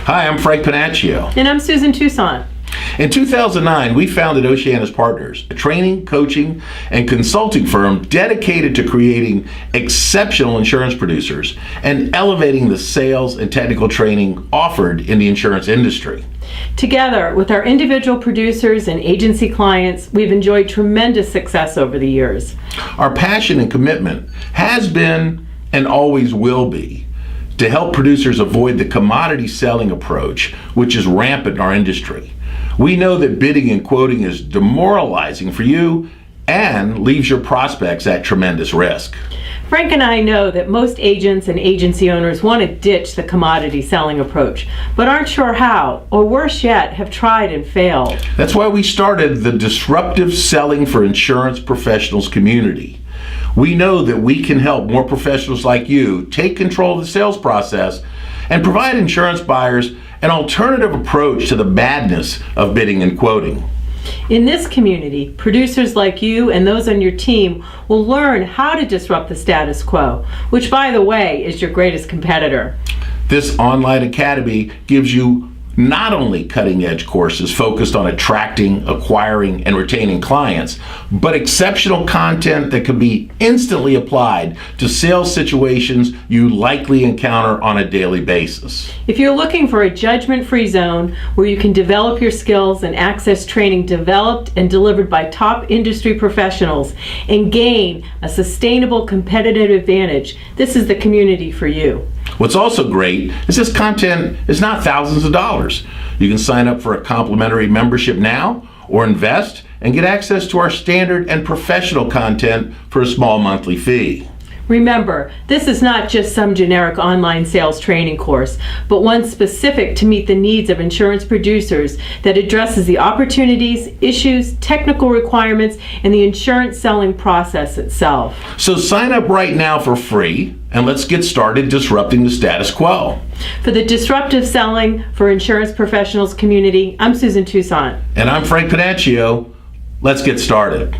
Hi, I'm Frank Panaccio. And I'm Susan Toussaint. In 2009, we founded Oceanus Partners, a training, coaching, and consulting firm dedicated to creating exceptional insurance producers and elevating the sales and technical training offered in the insurance industry. Together with our individual producers and agency clients, we've enjoyed tremendous success over the years. Our passion and commitment has been and always will be to help producers avoid the commodity selling approach, which is rampant in our industry. We know that bidding and quoting is demoralizing for you and leaves your prospects at tremendous risk. Frank and I know that most agents and agency owners want to ditch the commodity selling approach, but aren't sure how, or worse yet, have tried and failed. That's why we started the Disruptive Selling for Insurance Professionals community. We know that we can help more professionals like you take control of the sales process and provide insurance buyers an alternative approach to the madness of bidding and quoting. In this community, producers like you and those on your team will learn how to disrupt the status quo, which, by the way, is your greatest competitor. This online academy gives you not only cutting-edge courses focused on attracting, acquiring, and retaining clients, but exceptional content that can be instantly applied to sales situations you likely encounter on a daily basis. If you're looking for a judgment-free zone where you can develop your skills and access training developed and delivered by top industry professionals and gain a sustainable competitive advantage, this is the community for you. What's also great is this content is not thousands of dollars. You can sign up for a complimentary membership now or invest and get access to our standard and professional content for a small monthly fee. Remember, this is not just some generic online sales training course, but one specific to meet the needs of insurance producers that addresses the opportunities, issues, technical requirements, and the insurance selling process itself. So sign up right now for free and let's get started disrupting the status quo. For the Disruptive Selling for Insurance Professionals community, I'm Susan Toussaint. And I'm Frank Panaccio. Let's get started.